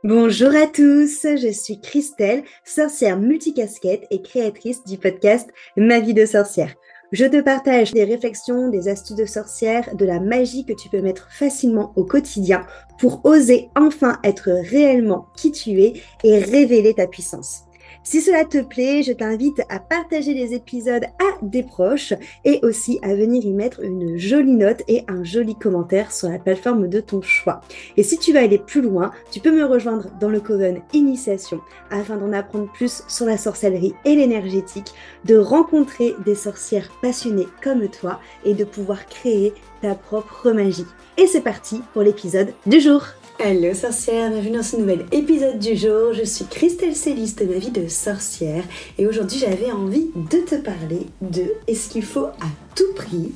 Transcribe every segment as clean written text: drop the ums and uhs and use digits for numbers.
Bonjour à tous, je suis Christelle, sorcière multicasquette et créatrice du podcast Ma vie de sorcière. Je te partage des réflexions, des astuces de sorcière, de la magie que tu peux mettre facilement au quotidien pour oser enfin être réellement qui tu es et révéler ta puissance. Si cela te plaît, je t'invite à partager les épisodes à des proches et aussi à venir y mettre une jolie note et un joli commentaire sur la plateforme de ton choix. Et si tu veux aller plus loin, tu peux me rejoindre dans le Coven Initiation afin d'en apprendre plus sur la sorcellerie et l'énergétique, de rencontrer des sorcières passionnées comme toi et de pouvoir créer ta propre magie. Et c'est parti pour l'épisode du jour. Hello sorcière, bienvenue dans ce nouvel épisode du jour. Je suis Christelle Célis de Ma vie de sorcière et aujourd'hui j'avais envie de te parler de est-ce qu'il faut à tout prix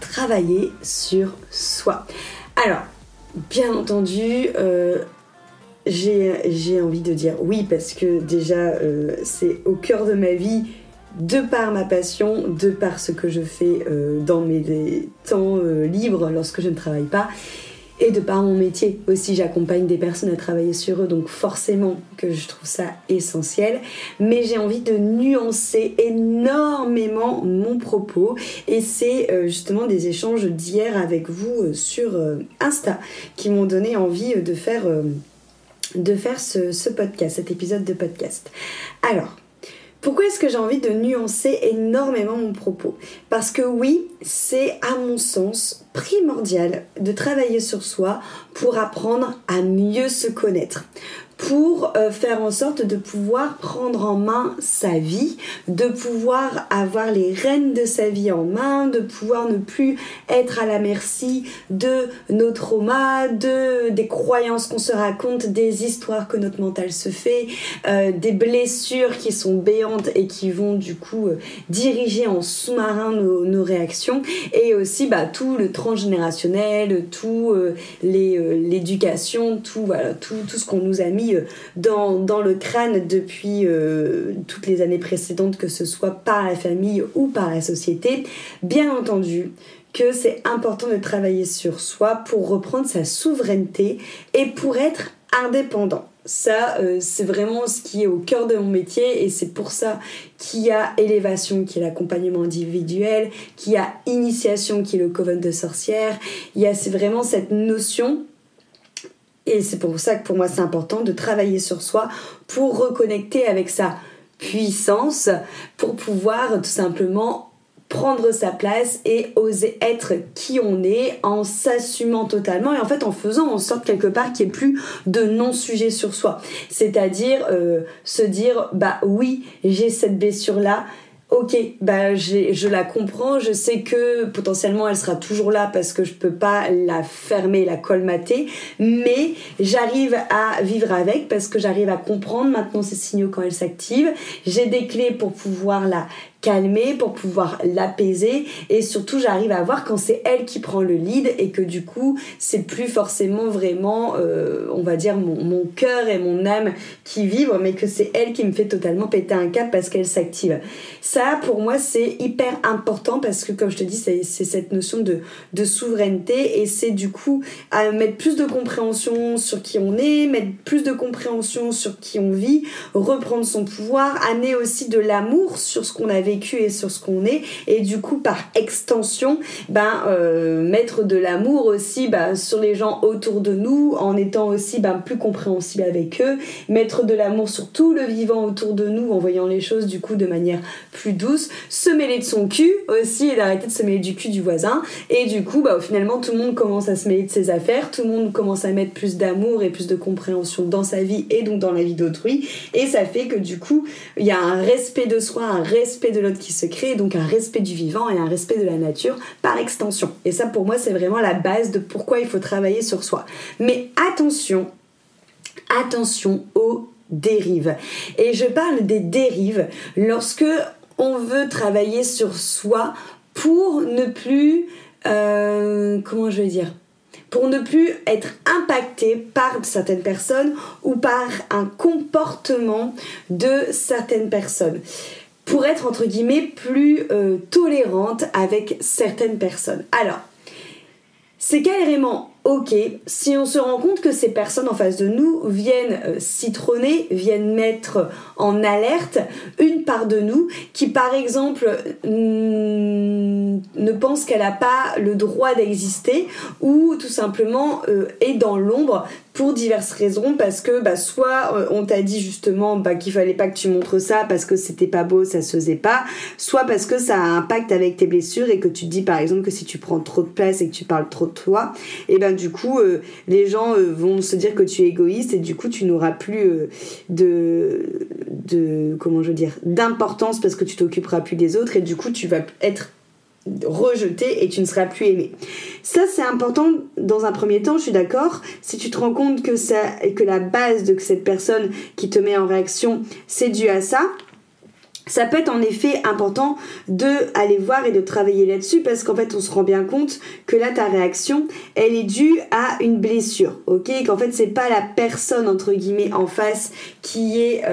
travailler sur soi. Alors, bien entendu, j'ai envie de dire oui parce que déjà c'est au cœur de ma vie, de par ma passion, de par ce que je fais dans mes temps libres lorsque je ne travaille pas. Et de par mon métier aussi, j'accompagne des personnes à travailler sur eux, donc forcément que je trouve ça essentiel. Mais j'ai envie de nuancer énormément mon propos. Et c'est justement des échanges d'hier avec vous sur Insta qui m'ont donné envie de faire ce podcast, cet épisode de podcast. Alors, pourquoi est-ce que j'ai envie de nuancer énormément mon propos ? Parce que oui, c'est à mon sens primordial de travailler sur soi pour apprendre à mieux se connaître, pour faire en sorte de pouvoir prendre en main sa vie, de pouvoir avoir les rênes de sa vie en main, de pouvoir ne plus être à la merci de nos traumas, des croyances qu'on se raconte, des histoires que notre mental se fait, des blessures qui sont béantes et qui vont du coup diriger en sous-marin nos réactions, et aussi tout le transgénérationnel, tout l'éducation, tout ce qu'on nous a mis dans le crâne depuis toutes les années précédentes, que ce soit par la famille ou par la société. Bien entendu que c'est important de travailler sur soi pour reprendre sa souveraineté et pour être indépendant. Ça, c'est vraiment ce qui est au cœur de mon métier, et c'est pour ça qu'il y a élévation, qui est l'accompagnement individuel, qu'il y a initiation, qui est le coven de sorcières. C'est vraiment cette notion. Et c'est pour ça que pour moi c'est important de travailler sur soi pour reconnecter avec sa puissance, pour pouvoir tout simplement prendre sa place et oser être qui on est en s'assumant totalement, et en fait en faisant en sorte quelque part qu'il n'y ait plus de non-sujet sur soi. C'est-à-dire se dire oui, j'ai cette blessure là. Ok, je la comprends, je sais que potentiellement elle sera toujours là parce que je peux pas la fermer, la colmater, mais j'arrive à vivre avec parce que j'arrive à comprendre maintenant ces signaux quand elle s'active. J'ai des clés pour pouvoir la calmer, pour pouvoir l'apaiser, et surtout j'arrive à voir quand c'est elle qui prend le lead et que du coup c'est plus forcément vraiment on va dire mon cœur et mon âme qui vibrent, mais que c'est elle qui me fait totalement péter un câble parce qu'elle s'active. Ça pour moi c'est hyper important parce que comme je te dis c'est cette notion de souveraineté, et c'est du coup à mettre plus de compréhension sur qui on est, mettre plus de compréhension sur qui on vit, reprendre son pouvoir, amener aussi de l'amour sur ce qu'on a vécu et sur ce qu'on est, et du coup par extension mettre de l'amour aussi sur les gens autour de nous en étant aussi plus compréhensible avec eux, mettre de l'amour sur tout le vivant autour de nous en voyant les choses du coup de manière plus douce, se mêler de son cul aussi et d'arrêter de se mêler du cul du voisin, et du coup finalement tout le monde commence à se mêler de ses affaires, tout le monde commence à mettre plus d'amour et plus de compréhension dans sa vie et donc dans la vie d'autrui, et ça fait que du coup il y a un respect de soi, un respect de l'autre qui se crée, donc un respect du vivant et un respect de la nature par extension. Et ça pour moi c'est vraiment la base de pourquoi il faut travailler sur soi. Mais attention aux dérives. Et je parle des dérives lorsque on veut travailler sur soi pour ne plus pour ne plus être impacté par certaines personnes ou par un comportement de certaines personnes, pour être entre guillemets plus tolérante avec certaines personnes. Alors, c'est carrément ok, si on se rend compte que ces personnes en face de nous viennent citronner, viennent mettre en alerte une part de nous qui par exemple ne pense qu'elle n'a pas le droit d'exister ou tout simplement est dans l'ombre pour diverses raisons, parce que soit on t'a dit justement qu'il fallait pas que tu montres ça parce que c'était pas beau, ça se faisait pas, soit parce que ça a un impact avec tes blessures et que tu te dis par exemple que si tu prends trop de place et que tu parles trop de toi, et du coup les gens vont se dire que tu es égoïste et du coup tu n'auras plus d'importance parce que tu t'occuperas plus des autres et du coup tu vas être rejeté et tu ne seras plus aimé. Ça c'est important dans un premier temps, je suis d'accord. Si tu te rends compte que la base de cette personne qui te met en réaction c'est dû à ça, ça peut être en effet important de aller voir et de travailler là-dessus parce qu'en fait on se rend bien compte que là ta réaction elle est due à une blessure, ok, qu'en fait c'est pas la personne entre guillemets en face qui est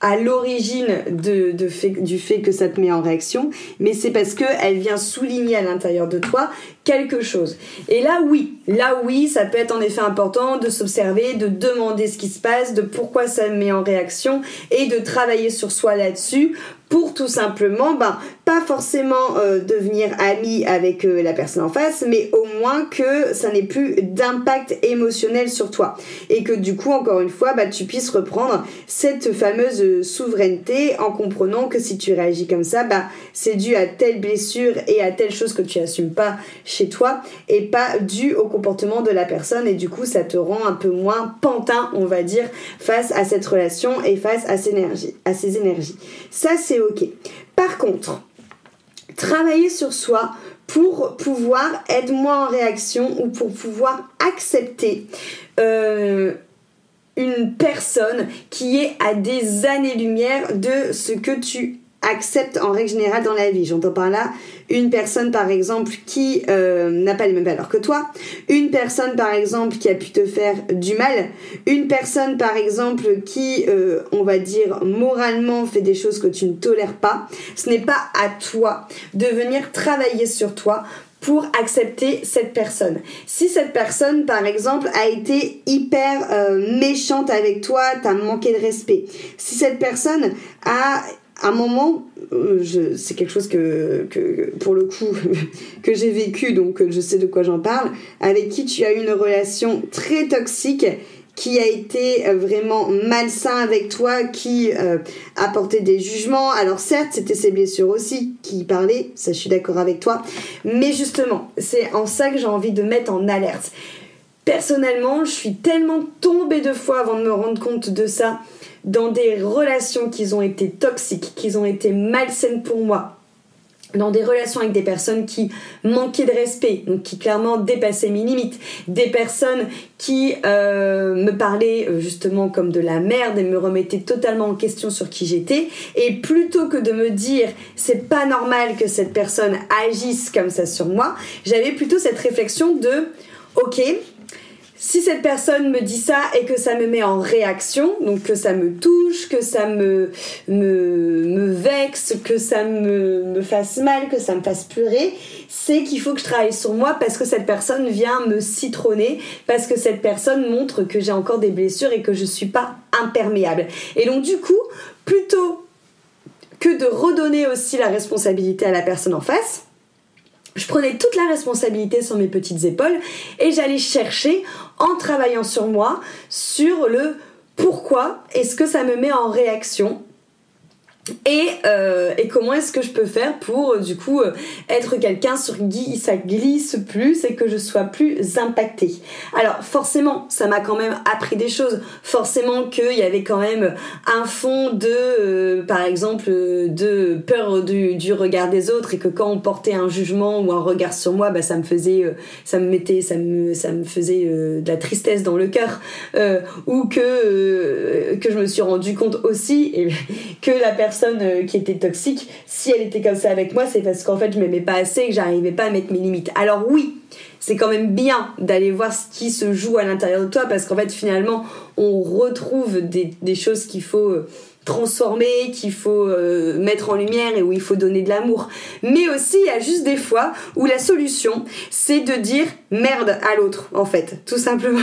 à l'origine du fait que ça te met en réaction, mais c'est parce qu'elle vient souligner à l'intérieur de toi quelque chose. Et là oui, ça peut être en effet important de s'observer, de demander ce qui se passe, de pourquoi ça me met en réaction et de travailler sur soi là-dessus pour tout simplement, pas forcément devenir ami avec la personne en face, mais au moins que ça n'ait plus d'impact émotionnel sur toi. Et que du coup, encore une fois, tu puisses reprendre cette fameuse souveraineté en comprenant que si tu réagis comme ça, c'est dû à telle blessure et à telle chose que tu n'assumes pas chez toi et pas dû au comportement de la personne. Et du coup, ça te rend un peu moins pantin, on va dire, face à cette relation et face à ces énergies. Ça, c'est ok. Par contre, travailler sur soi pour pouvoir être moins en réaction ou pour pouvoir accepter une personne qui est à des années-lumière de ce que tu acceptes en règle générale dans la vie. J'entends par là une personne par exemple qui n'a pas les mêmes valeurs que toi, une personne par exemple qui a pu te faire du mal, une personne par exemple qui on va dire moralement fait des choses que tu ne tolères pas. Ce n'est pas à toi de venir travailler sur toi pour accepter cette personne. Si cette personne, par exemple, a été hyper méchante avec toi, t'as manqué de respect. Si cette personne a un moment, c'est quelque chose que pour le coup que j'ai vécu, donc je sais de quoi j'en parle, avec qui tu as eu une relation très toxique, qui a été vraiment malsain avec toi, qui apportait des jugements. Alors certes, c'était ses blessures aussi qui parlaient, ça je suis d'accord avec toi, mais justement, c'est en ça que j'ai envie de mettre en alerte. Personnellement, je suis tellement tombée de fois avant de me rendre compte de ça, dans des relations qui ont été toxiques, qui ont été malsaines pour moi, dans des relations avec des personnes qui manquaient de respect, donc qui clairement dépassaient mes limites, des personnes qui me parlaient justement comme de la merde et me remettaient totalement en question sur qui j'étais, et plutôt que de me dire c'est pas normal que cette personne agisse comme ça sur moi, j'avais plutôt cette réflexion de ok, si cette personne me dit ça et que ça me met en réaction, donc que ça me touche, que ça me vexe, que ça me fasse mal, que ça me fasse pleurer, c'est qu'il faut que je travaille sur moi parce que cette personne vient me citronner, parce que cette personne montre que j'ai encore des blessures et que je suis pas imperméable. Et donc du coup, plutôt que de redonner aussi la responsabilité à la personne en face, je prenais toute la responsabilité sur mes petites épaules et j'allais chercher, en travaillant sur moi, sur le pourquoi est-ce que ça me met en réaction et comment est-ce que je peux faire pour du coup être quelqu'un sur qui ça glisse plus et que je sois plus impactée. Alors forcément ça m'a quand même appris des choses, forcément qu'il y avait quand même un fond de par exemple de peur du regard des autres, et que quand on portait un jugement ou un regard sur moi, ça me faisait de la tristesse dans le cœur, ou que je me suis rendu compte aussi que la personne qui était toxique, si elle était comme ça avec moi, c'est parce qu'en fait je m'aimais pas assez et que j'arrivais pas à mettre mes limites. Alors oui, c'est quand même bien d'aller voir ce qui se joue à l'intérieur de toi, parce qu'en fait finalement on retrouve des choses qu'il faut transformer, qu'il faut mettre en lumière et où il faut donner de l'amour. Mais aussi, il y a juste des fois où la solution, c'est de dire merde à l'autre, en fait, tout simplement.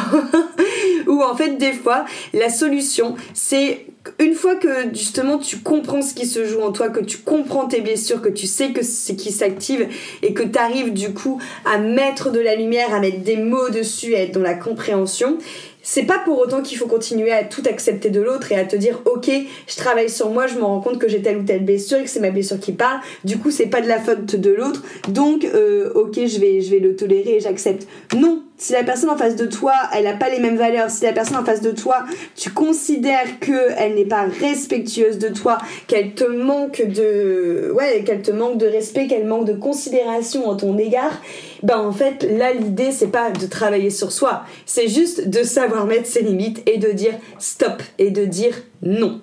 Ou en fait, des fois, la solution, c'est une fois que justement tu comprends ce qui se joue en toi, que tu comprends tes blessures, que tu sais que c'est qui s'active et que tu arrives du coup à mettre de la lumière, à mettre des mots dessus, à être dans la compréhension, c'est pas pour autant qu'il faut continuer à tout accepter de l'autre et à te dire ok, je travaille sur moi, je me rends compte que j'ai telle ou telle blessure et que c'est ma blessure qui parle, du coup c'est pas de la faute de l'autre, donc ok, je vais le tolérer et j'accepte. Non, si la personne en face de toi, elle a pas les mêmes valeurs, si la personne en face de toi, tu considères qu'elle n'est pas respectueuse de toi, qu'elle te manque de respect, qu'elle manque de considération en ton égard, ben en fait là l'idée c'est pas de travailler sur soi, c'est juste de savoir mettre ses limites et de dire stop et de dire non.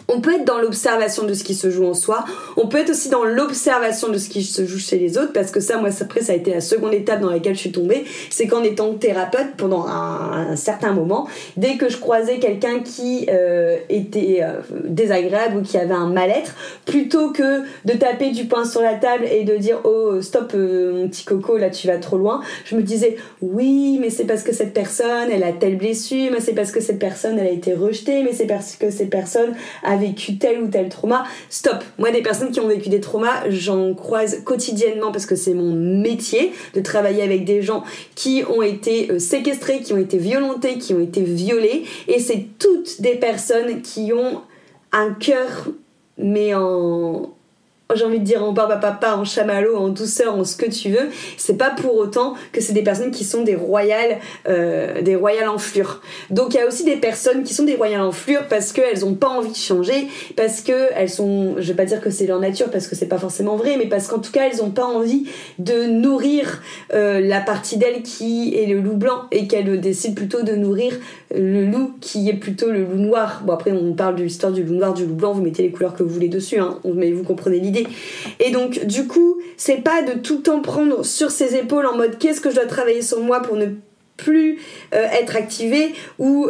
On peut être dans l'observation de ce qui se joue en soi, on peut être aussi dans l'observation de ce qui se joue chez les autres, parce que ça, moi, après, ça a été la seconde étape dans laquelle je suis tombée, c'est qu'en étant thérapeute, pendant un certain moment, dès que je croisais quelqu'un qui était désagréable ou qui avait un mal-être, plutôt que de taper du poing sur la table et de dire « Oh, stop, mon petit coco, là, tu vas trop loin », je me disais « Oui, mais c'est parce que cette personne, elle a telle blessure, mais c'est parce que cette personne, elle a été rejetée, mais c'est parce que cette personne a vécu tel ou tel trauma. » Stop. Moi, des personnes qui ont vécu des traumas, j'en croise quotidiennement parce que c'est mon métier de travailler avec des gens qui ont été séquestrés, qui ont été violentés, qui ont été violés, et c'est toutes des personnes qui ont un cœur, mais j'ai envie de dire en papa, en chamallow, en douceur, en ce que tu veux. C'est pas pour autant que c'est des personnes qui sont des royales enflures. Donc il y a aussi des personnes qui sont des royales enflures parce qu'elles ont pas envie de changer, parce que elles sont, je vais pas dire que c'est leur nature parce que c'est pas forcément vrai, mais parce qu'en tout cas elles ont pas envie de nourrir la partie d'elles qui est le loup blanc, et qu'elles décident plutôt de nourrir le loup qui est plutôt le loup noir. Bon, après on parle de l'histoire du loup noir, du loup blanc, vous mettez les couleurs que vous voulez dessus, hein, mais vous comprenez l'idée. Et donc du coup c'est pas de tout le temps prendre sur ses épaules en mode qu'est-ce que je dois travailler sur moi pour ne plus être activé, ou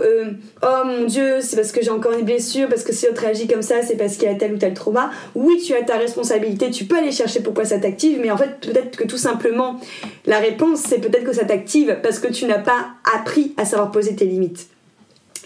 oh mon dieu c'est parce que j'ai encore une blessure, parce que si l'autre réagit comme ça c'est parce qu'il a tel ou tel trauma. Oui, tu as ta responsabilité, tu peux aller chercher pourquoi ça t'active, mais en fait peut-être que tout simplement la réponse c'est peut-être que ça t'active parce que tu n'as pas appris à savoir poser tes limites.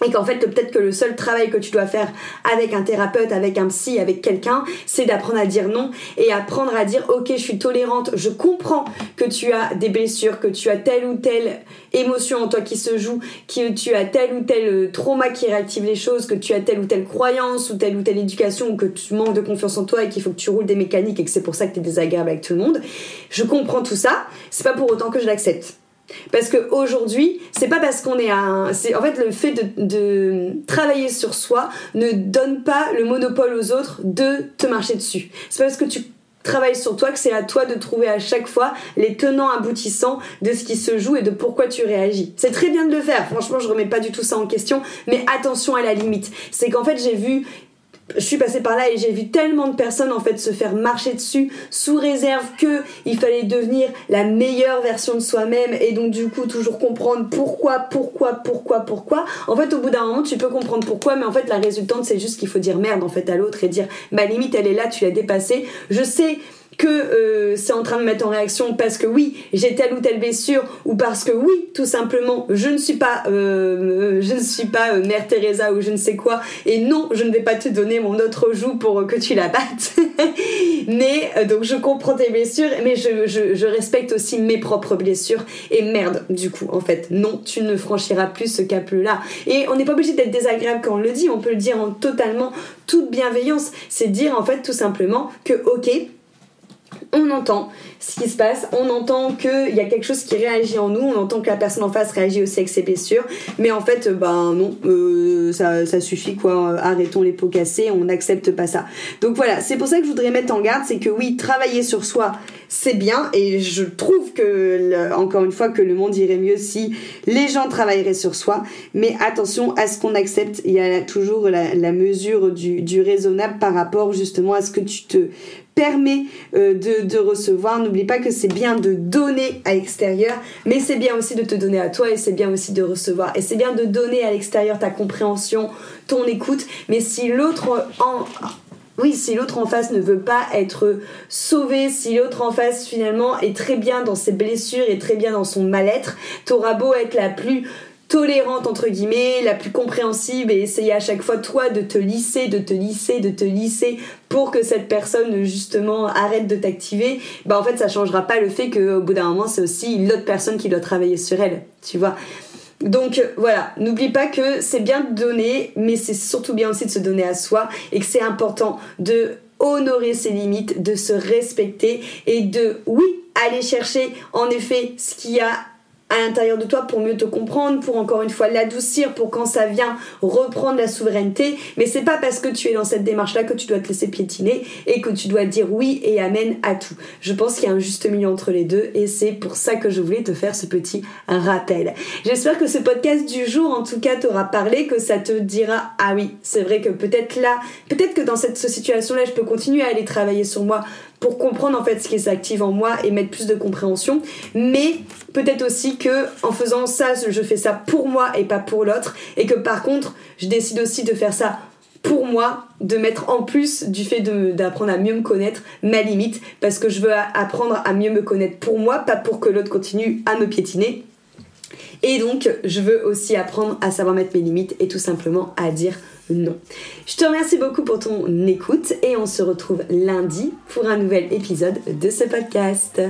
Et qu'en fait, peut-être que le seul travail que tu dois faire avec un thérapeute, avec un psy, avec quelqu'un, c'est d'apprendre à dire non et apprendre à dire ok, je suis tolérante, je comprends que tu as des blessures, que tu as telle ou telle émotion en toi qui se joue, que tu as tel ou tel trauma qui réactive les choses, que tu as telle ou telle croyance ou telle éducation, ou que tu manques de confiance en toi et qu'il faut que tu roules des mécaniques et que c'est pour ça que tu es désagréable avec tout le monde. Je comprends tout ça, c'est pas pour autant que je l'accepte. Parce qu'aujourd'hui, c'est pas parce qu'on est en fait, le fait de travailler sur soi ne donne pas le monopole aux autres de te marcher dessus. C'est pas parce que tu travailles sur toi que c'est à toi de trouver à chaque fois les tenants aboutissants de ce qui se joue et de pourquoi tu réagis. C'est très bien de le faire, franchement je remets pas du tout ça en question, mais attention à la limite. C'est qu'en fait je suis passée par là et j'ai vu tellement de personnes en fait se faire marcher dessus sous réserve que il fallait devenir la meilleure version de soi-même, et donc du coup toujours comprendre pourquoi. En fait au bout d'un moment tu peux comprendre pourquoi, mais en fait la résultante c'est juste qu'il faut dire merde en fait à l'autre et dire ma limite elle est là, tu l'as dépassée. Je sais que c'est en train de me mettre en réaction parce que oui j'ai telle ou telle blessure, ou parce que oui tout simplement je ne suis pas Mère Teresa ou je ne sais quoi, et non je ne vais pas te donner mon autre joue pour que tu la battes mais donc je comprends tes blessures, mais je respecte aussi mes propres blessures, et merde du coup en fait non, tu ne franchiras plus ce cap là. Et on n'est pas obligé d'être désagréable quand on le dit, on peut le dire en totalement toute bienveillance, c'est dire en fait tout simplement que ok, on entend ce qui se passe, on entend qu'il y a quelque chose qui réagit en nous, on entend que la personne en face réagit aussi avec ses blessures, mais en fait non, ça suffit quoi, arrêtons les pots cassés, on n'accepte pas ça. Donc voilà, c'est pour ça que je voudrais mettre en garde, c'est que oui, travailler sur soi c'est bien, et je trouve que encore une fois que le monde irait mieux si les gens travailleraient sur soi, mais attention à ce qu'on accepte. Il y a toujours la mesure du raisonnable par rapport justement à ce que tu te permet de recevoir. N'oublie pas que c'est bien de donner à l'extérieur, mais c'est bien aussi de te donner à toi et c'est bien aussi de recevoir. Et c'est bien de donner à l'extérieur ta compréhension, ton écoute, mais si l'autre en face ne veut pas être sauvé, si l'autre en face finalement est très bien dans ses blessures et très bien dans son mal-être, t'auras beau être la plus tolérante entre guillemets, la plus compréhensible et essayer à chaque fois toi de te lisser pour que cette personne justement arrête de t'activer, en fait ça changera pas le fait qu'au bout d'un moment c'est aussi l'autre personne qui doit travailler sur elle, tu vois. Donc voilà, n'oublie pas que c'est bien de donner, mais c'est surtout bien aussi de se donner à soi et que c'est important de honorer ses limites, de se respecter et de, oui, aller chercher en effet ce qu'il y a à l'intérieur de toi pour mieux te comprendre, pour encore une fois l'adoucir, pour quand ça vient reprendre la souveraineté, mais c'est pas parce que tu es dans cette démarche-là que tu dois te laisser piétiner et que tu dois dire oui et amen à tout. Je pense qu'il y a un juste milieu entre les deux et c'est pour ça que je voulais te faire ce petit rappel. J'espère que ce podcast du jour en tout cas t'aura parlé, que ça te dira ah oui, c'est vrai que peut-être que dans cette situation-là je peux continuer à aller travailler sur moi pour comprendre en fait ce qui s'active en moi et mettre plus de compréhension, mais peut-être aussi que en faisant ça, je fais ça pour moi et pas pour l'autre, et que par contre, je décide aussi de faire ça pour moi, de mettre en plus du fait d'apprendre à mieux me connaître ma limite, parce que je veux apprendre à mieux me connaître pour moi, pas pour que l'autre continue à me piétiner. Et donc, je veux aussi apprendre à savoir mettre mes limites et tout simplement à dire non. Je te remercie beaucoup pour ton écoute et on se retrouve lundi pour un nouvel épisode de ce podcast.